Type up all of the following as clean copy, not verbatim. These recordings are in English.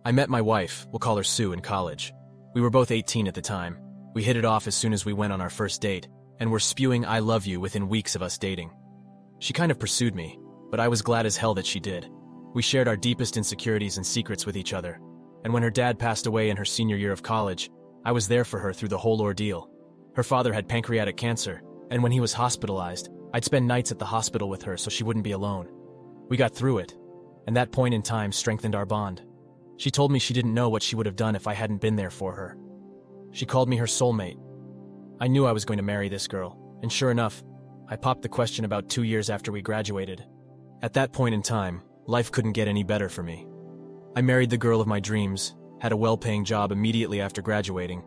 I met my wife, we'll call her Sue, in college. We were both 18 at the time. We hit it off as soon as we went on our first date, and were spewing "I love you" within weeks of us dating. She kind of pursued me, but I was glad as hell that she did. We shared our deepest insecurities and secrets with each other, and when her dad passed away in her senior year of college, I was there for her through the whole ordeal. Her father had pancreatic cancer, and when he was hospitalized, I'd spend nights at the hospital with her so she wouldn't be alone. We got through it, and that point in time strengthened our bond. She told me she didn't know what she would have done if I hadn't been there for her. She called me her soulmate. I knew I was going to marry this girl, and sure enough, I popped the question about 2 years after we graduated. At that point in time, life couldn't get any better for me. I married the girl of my dreams, had a well-paying job immediately after graduating,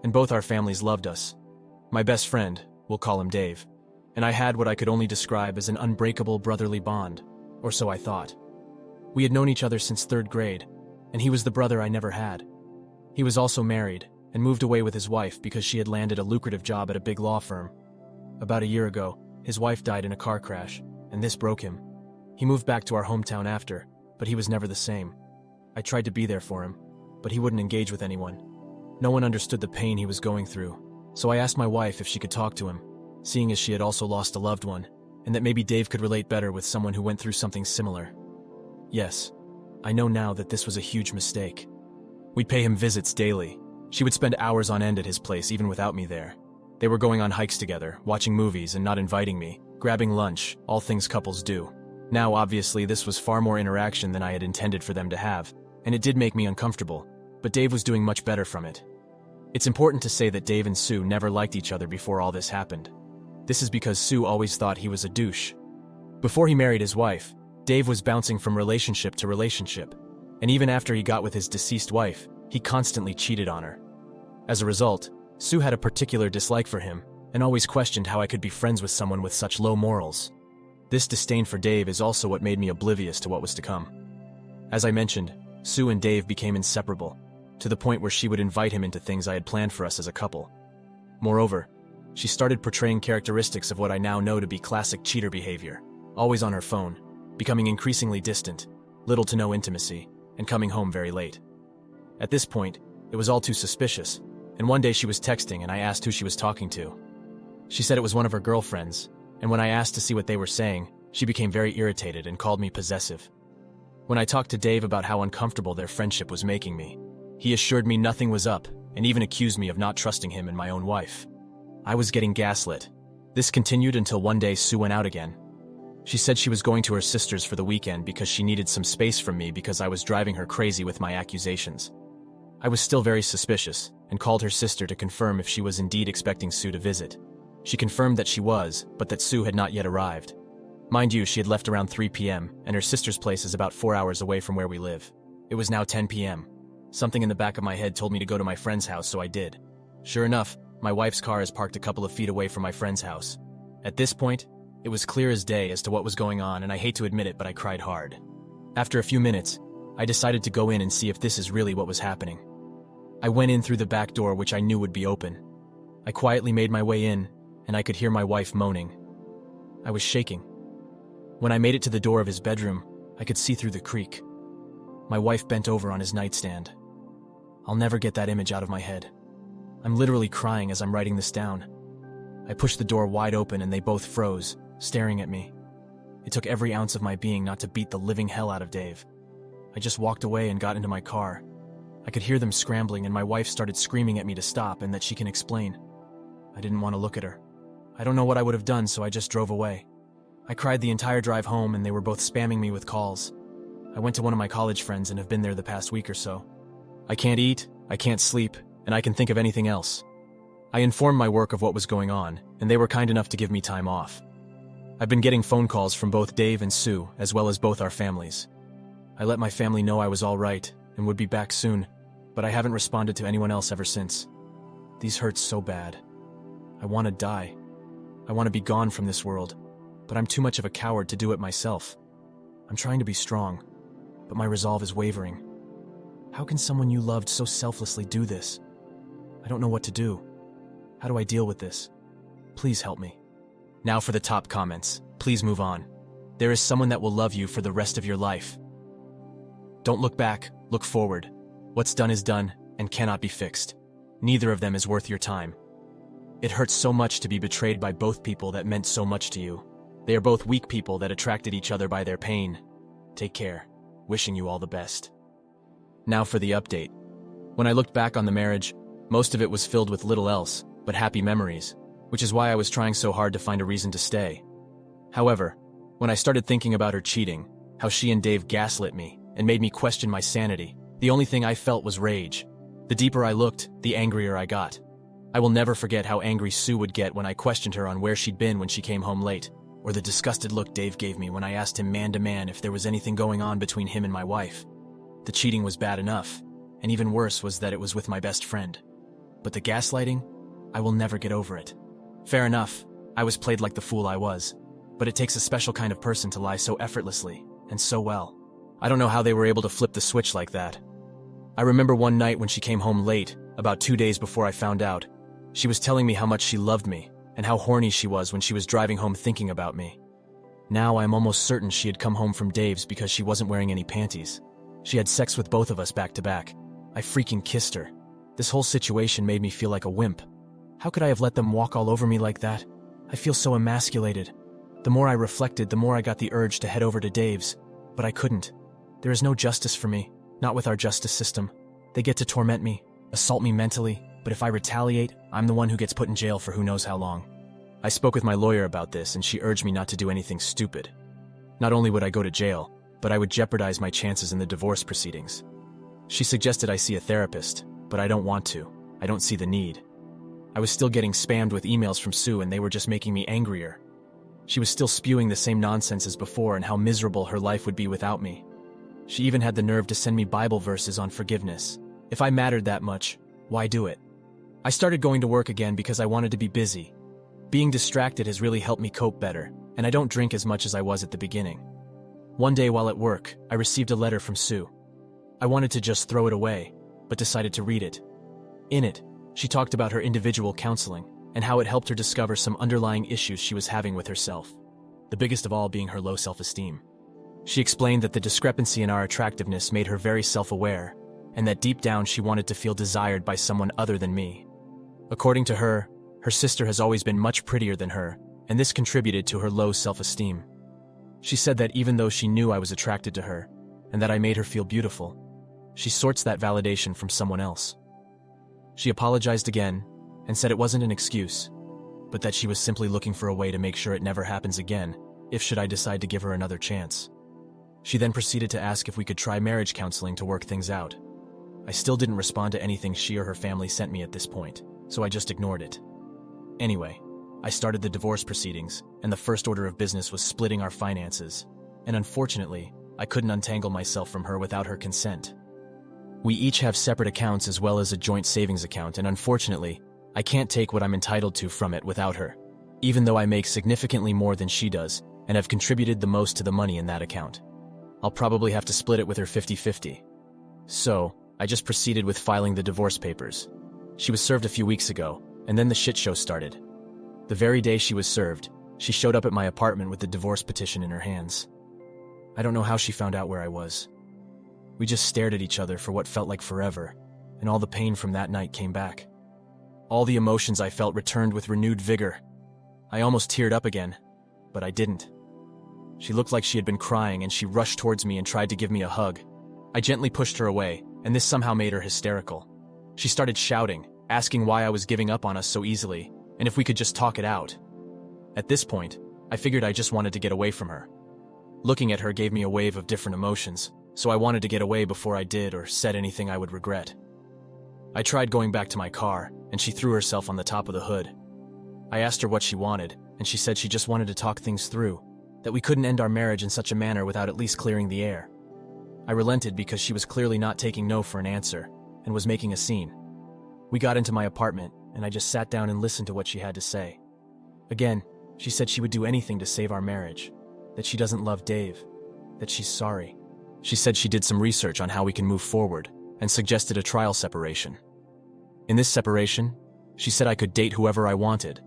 and both our families loved us. My best friend, we'll call him Dave, and I had what I could only describe as an unbreakable brotherly bond, or so I thought. We had known each other since 3rd grade, and he was the brother I never had. He was also married, and moved away with his wife because she had landed a lucrative job at a big law firm. About a year ago, his wife died in a car crash, and this broke him. He moved back to our hometown after, but he was never the same. I tried to be there for him, but he wouldn't engage with anyone. No one understood the pain he was going through, so I asked my wife if she could talk to him, seeing as she had also lost a loved one, and that maybe Dave could relate better with someone who went through something similar. Yes, I know now that this was a huge mistake. We'd pay him visits daily. She would spend hours on end at his place even without me there. They were going on hikes together, watching movies and not inviting me, grabbing lunch, all things couples do. Now, obviously, this was far more interaction than I had intended for them to have, and it did make me uncomfortable, but Dave was doing much better from it. It's important to say that Dave and Sue never liked each other before all this happened. This is because Sue always thought he was a douche. Before he married his wife, Dave was bouncing from relationship to relationship, and even after he got with his deceased wife, he constantly cheated on her. As a result, Sue had a particular dislike for him, and always questioned how I could be friends with someone with such low morals. This disdain for Dave is also what made me oblivious to what was to come. As I mentioned, Sue and Dave became inseparable, to the point where she would invite him into things I had planned for us as a couple. Moreover, she started portraying characteristics of what I now know to be classic cheater behavior, always on her phone, becoming increasingly distant, little to no intimacy, and coming home very late. At this point, it was all too suspicious, and one day she was texting and I asked who she was talking to. She said it was one of her girlfriends, and when I asked to see what they were saying, she became very irritated and called me possessive. When I talked to Dave about how uncomfortable their friendship was making me, he assured me nothing was up and even accused me of not trusting him and my own wife. I was getting gaslit. This continued until one day Sue went out again. She said she was going to her sister's for the weekend because she needed some space from me because I was driving her crazy with my accusations. I was still very suspicious and called her sister to confirm if she was indeed expecting Sue to visit. She confirmed that she was, but that Sue had not yet arrived. Mind you, she had left around 3 p.m., and her sister's place is about 4 hours away from where we live. It was now 10 p.m. Something in the back of my head told me to go to my friend's house, so I did. Sure enough, my wife's car is parked a couple of feet away from my friend's house. At this point, it was clear as day as to what was going on, and I hate to admit it, but I cried hard. After a few minutes, I decided to go in and see if this is really what was happening. I went in through the back door, which I knew would be open. I quietly made my way in, and I could hear my wife moaning. I was shaking. When I made it to the door of his bedroom, I could see through the creak. My wife bent over on his nightstand. I'll never get that image out of my head. I'm literally crying as I'm writing this down. I pushed the door wide open and they both froze, staring at me. It took every ounce of my being not to beat the living hell out of Dave. I just walked away and got into my car. I could hear them scrambling and my wife started screaming at me to stop and that she can explain. I didn't want to look at her. I don't know what I would have done, so I just drove away. I cried the entire drive home and they were both spamming me with calls. I went to one of my college friends and have been there the past week or so. I can't eat, I can't sleep, and I can think of anything else. I informed my work of what was going on, and they were kind enough to give me time off. I've been getting phone calls from both Dave and Sue, as well as both our families. I let my family know I was all right and would be back soon, but I haven't responded to anyone else ever since. These hurt so bad. I want to die. I want to be gone from this world, but I'm too much of a coward to do it myself. I'm trying to be strong, but my resolve is wavering. How can someone you loved so selflessly do this? I don't know what to do. How do I deal with this? Please help me. Now for the top comments. Please move on. There is someone that will love you for the rest of your life. Don't look back, look forward. What's done is done and cannot be fixed. Neither of them is worth your time. It hurts so much to be betrayed by both people that meant so much to you. They are both weak people that attracted each other by their pain. Take care. Wishing you all the best. Now for the update. When I looked back on the marriage, most of it was filled with little else but happy memories, which is why I was trying so hard to find a reason to stay. However, when I started thinking about her cheating, how she and Dave gaslit me and made me question my sanity, the only thing I felt was rage. The deeper I looked, the angrier I got. I will never forget how angry Sue would get when I questioned her on where she'd been when she came home late, or the disgusted look Dave gave me when I asked him man to man if there was anything going on between him and my wife. The cheating was bad enough, and even worse was that it was with my best friend. But the gaslighting? I will never get over it. Fair enough, I was played like the fool I was, but it takes a special kind of person to lie so effortlessly, and so well. I don't know how they were able to flip the switch like that. I remember one night when she came home late, about 2 days before I found out. She was telling me how much she loved me, and how horny she was when she was driving home thinking about me. Now I am almost certain she had come home from Dave's because she wasn't wearing any panties. She had sex with both of us back to back. I freaking kissed her. This whole situation made me feel like a wimp. How could I have let them walk all over me like that? I feel so emasculated. The more I reflected, the more I got the urge to head over to Dave's, but I couldn't. There is no justice for me, not with our justice system. They get to torment me, assault me mentally, but if I retaliate, I'm the one who gets put in jail for who knows how long. I spoke with my lawyer about this and she urged me not to do anything stupid. Not only would I go to jail, but I would jeopardize my chances in the divorce proceedings. She suggested I see a therapist, but I don't want to. I don't see the need. I was still getting spammed with emails from Sue and they were just making me angrier. She was still spewing the same nonsense as before and how miserable her life would be without me. She even had the nerve to send me Bible verses on forgiveness. If I mattered that much, why do it? I started going to work again because I wanted to be busy. Being distracted has really helped me cope better, and I don't drink as much as I was at the beginning. One day while at work, I received a letter from Sue. I wanted to just throw it away, but decided to read it. In it, she talked about her individual counseling and how it helped her discover some underlying issues she was having with herself, the biggest of all being her low self-esteem. She explained that the discrepancy in our attractiveness made her very self-aware, and that deep down she wanted to feel desired by someone other than me. According to her, her sister has always been much prettier than her, and this contributed to her low self-esteem. She said that even though she knew I was attracted to her, and that I made her feel beautiful, she sorts that validation from someone else. She apologized again, and said it wasn't an excuse, but that she was simply looking for a way to make sure it never happens again, if should I decide to give her another chance. She then proceeded to ask if we could try marriage counseling to work things out. I still didn't respond to anything she or her family sent me at this point, so I just ignored it. Anyway, I started the divorce proceedings, and the first order of business was splitting our finances, and unfortunately, I couldn't untangle myself from her without her consent. We each have separate accounts as well as a joint savings account, and unfortunately, I can't take what I'm entitled to from it without her, even though I make significantly more than she does and have contributed the most to the money in that account. I'll probably have to split it with her 50-50. So, I just proceeded with filing the divorce papers. She was served a few weeks ago, and then the shit show started. The very day she was served, she showed up at my apartment with the divorce petition in her hands. I don't know how she found out where I was. We just stared at each other for what felt like forever, and all the pain from that night came back. All the emotions I felt returned with renewed vigor. I almost teared up again, but I didn't. She looked like she had been crying and she rushed towards me and tried to give me a hug. I gently pushed her away, and this somehow made her hysterical. She started shouting, asking why I was giving up on us so easily, and if we could just talk it out. At this point, I figured I just wanted to get away from her. Looking at her gave me a wave of different emotions, so I wanted to get away before I did or said anything I would regret. I tried going back to my car, and she threw herself on the top of the hood. I asked her what she wanted, and she said she just wanted to talk things through, that we couldn't end our marriage in such a manner without at least clearing the air. I relented because she was clearly not taking no for an answer, and was making a scene. We got into my apartment, and I just sat down and listened to what she had to say. Again, she said she would do anything to save our marriage, that she doesn't love Dave, that she's sorry. She said she did some research on how we can move forward, and suggested a trial separation. In this separation, she said I could date whoever I wanted,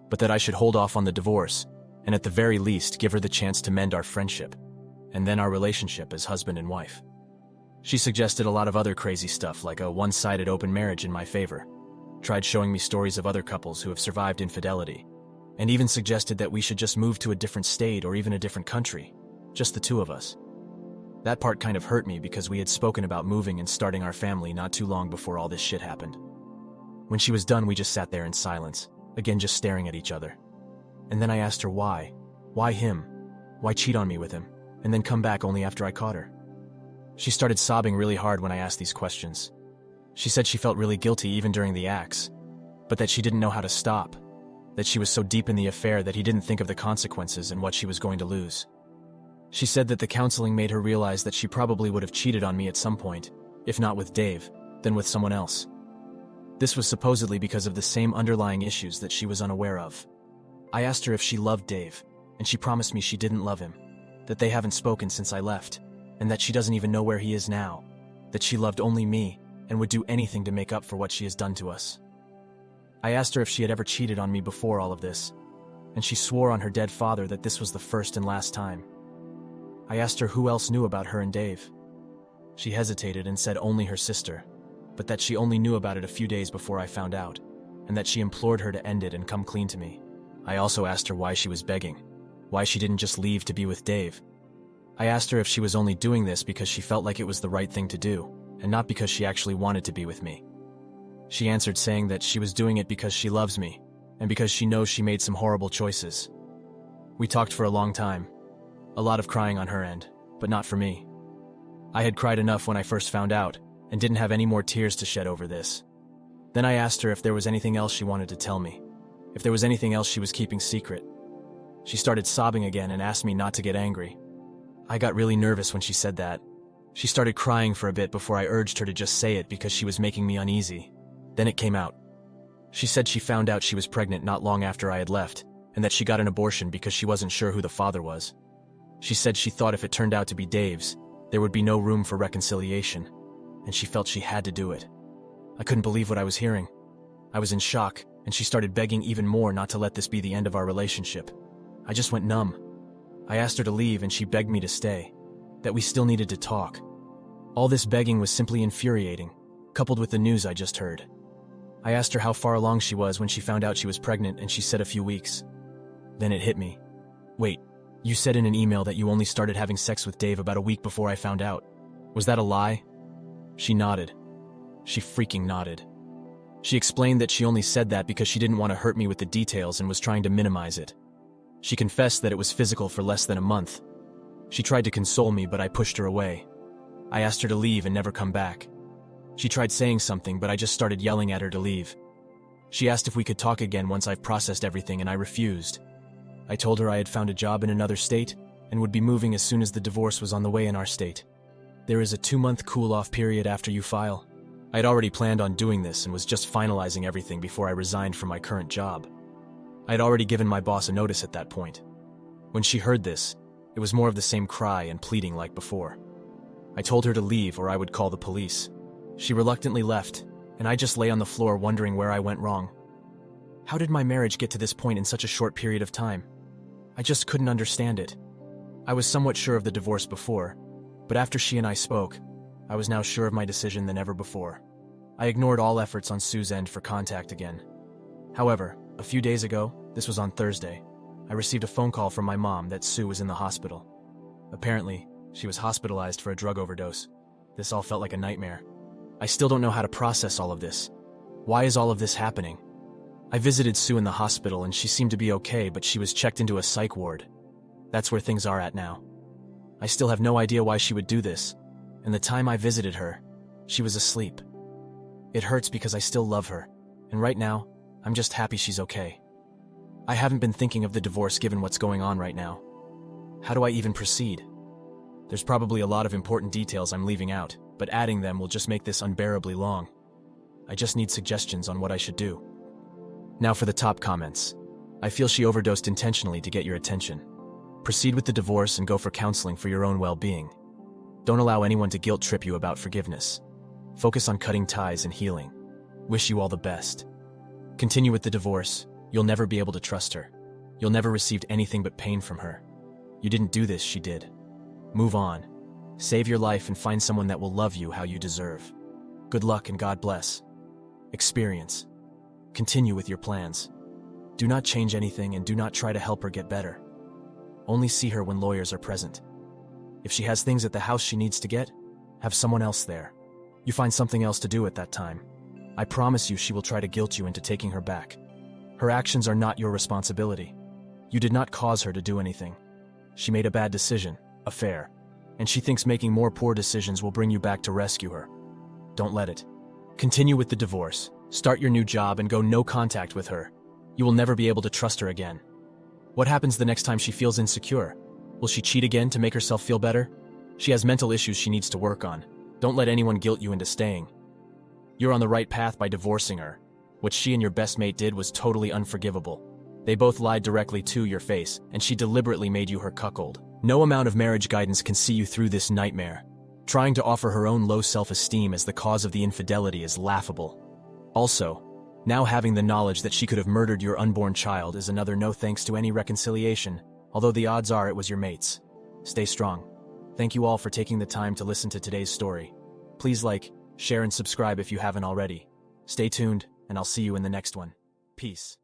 but that I should hold off on the divorce, and at the very least give her the chance to mend our friendship, and then our relationship as husband and wife. She suggested a lot of other crazy stuff like a one-sided open marriage in my favor, tried showing me stories of other couples who have survived infidelity, and even suggested that we should just move to a different state or even a different country, just the two of us. That part kind of hurt me because we had spoken about moving and starting our family not too long before all this shit happened. When she was done, we just sat there in silence, again just staring at each other. And then I asked her why. Why him? Why cheat on me with him, and then come back only after I caught her? She started sobbing really hard when I asked these questions. She said she felt really guilty even during the acts, but that she didn't know how to stop, that she was so deep in the affair that he didn't think of the consequences and what she was going to lose. She said that the counseling made her realize that she probably would have cheated on me at some point, if not with Dave, then with someone else. This was supposedly because of the same underlying issues that she was unaware of. I asked her if she loved Dave, and she promised me she didn't love him, that they haven't spoken since I left, and that she doesn't even know where he is now, that she loved only me and would do anything to make up for what she has done to us. I asked her if she had ever cheated on me before all of this, and she swore on her dead father that this was the first and last time. I asked her who else knew about her and Dave. She hesitated and said only her sister, but that she only knew about it a few days before I found out, and that she implored her to end it and come clean to me. I also asked her why she was begging, why she didn't just leave to be with Dave. I asked her if she was only doing this because she felt like it was the right thing to do, and not because she actually wanted to be with me. She answered saying that she was doing it because she loves me, and because she knows she made some horrible choices. We talked for a long time. A lot of crying on her end, but not for me. I had cried enough when I first found out, and didn't have any more tears to shed over this. Then I asked her if there was anything else she wanted to tell me, if there was anything else she was keeping secret. She started sobbing again and asked me not to get angry. I got really nervous when she said that. She started crying for a bit before I urged her to just say it because she was making me uneasy. Then it came out. She said she found out she was pregnant not long after I had left, and that she got an abortion because she wasn't sure who the father was. She said she thought if it turned out to be Dave's, there would be no room for reconciliation, and she felt she had to do it. I couldn't believe what I was hearing. I was in shock, and she started begging even more not to let this be the end of our relationship. I just went numb. I asked her to leave and she begged me to stay, that we still needed to talk. All this begging was simply infuriating, coupled with the news I just heard. I asked her how far along she was when she found out she was pregnant and she said a few weeks. Then it hit me. Wait, you said in an email that you only started having sex with Dave about a week before I found out. Was that a lie? She nodded. She freaking nodded. She explained that she only said that because she didn't want to hurt me with the details and was trying to minimize it. She confessed that it was physical for less than a month. She tried to console me, but I pushed her away. I asked her to leave and never come back. She tried saying something, but I just started yelling at her to leave. She asked if we could talk again once I've processed everything, and I refused. I told her I had found a job in another state and would be moving as soon as the divorce was on the way in our state. There is a 2-month cool-off period after you file. I had already planned on doing this and was just finalizing everything before I resigned from my current job. I had already given my boss a notice at that point. When she heard this, it was more of the same cry and pleading like before. I told her to leave or I would call the police. She reluctantly left, and I just lay on the floor wondering where I went wrong. How did my marriage get to this point in such a short period of time? I just couldn't understand it. I was somewhat sure of the divorce before, but after she and I spoke, I was now sure of my decision than ever before. I ignored all efforts on Sue's end for contact again. However, a few days ago, this was on Thursday, I received a phone call from my mom that Sue was in the hospital. Apparently, she was hospitalized for a drug overdose. This all felt like a nightmare. I still don't know how to process all of this. Why is all of this happening? I visited Sue in the hospital and she seemed to be okay, but she was checked into a psych ward. That's where things are at now. I still have no idea why she would do this, and the time I visited her, she was asleep. It hurts because I still love her, and right now, I'm just happy she's okay. I haven't been thinking of the divorce given what's going on right now. How do I even proceed? There's probably a lot of important details I'm leaving out, but adding them will just make this unbearably long. I just need suggestions on what I should do. Now for the top comments. I feel she overdosed intentionally to get your attention. Proceed with the divorce and go for counseling for your own well-being. Don't allow anyone to guilt trip you about forgiveness. Focus on cutting ties and healing. Wish you all the best. Continue with the divorce. You'll never be able to trust her. You'll never receive anything but pain from her. You didn't do this, she did. Move on. Save your life and find someone that will love you how you deserve. Good luck and God bless. Experience. Continue with your plans. Do not change anything and do not try to help her get better. Only see her when lawyers are present. If she has things at the house she needs to get, have someone else there. You find something else to do at that time. I promise you she will try to guilt you into taking her back. Her actions are not your responsibility. You did not cause her to do anything. She made a bad decision, affair, and she thinks making more poor decisions will bring you back to rescue her. Don't let it. Continue with the divorce, start your new job, and go no contact with her. You will never be able to trust her again. What happens the next time she feels insecure? Will she cheat again to make herself feel better? She has mental issues she needs to work on. Don't let anyone guilt you into staying. You're on the right path by divorcing her. What she and your best mate did was totally unforgivable. They both lied directly to your face, and she deliberately made you her cuckold. No amount of marriage guidance can see you through this nightmare. Trying to offer her own low self-esteem as the cause of the infidelity is laughable. Also, now having the knowledge that she could have murdered your unborn child is another no thanks to any reconciliation, although the odds are it was your mate's. Stay strong. Thank you all for taking the time to listen to today's story. Please like, share, and subscribe if you haven't already. Stay tuned, and I'll see you in the next one. Peace.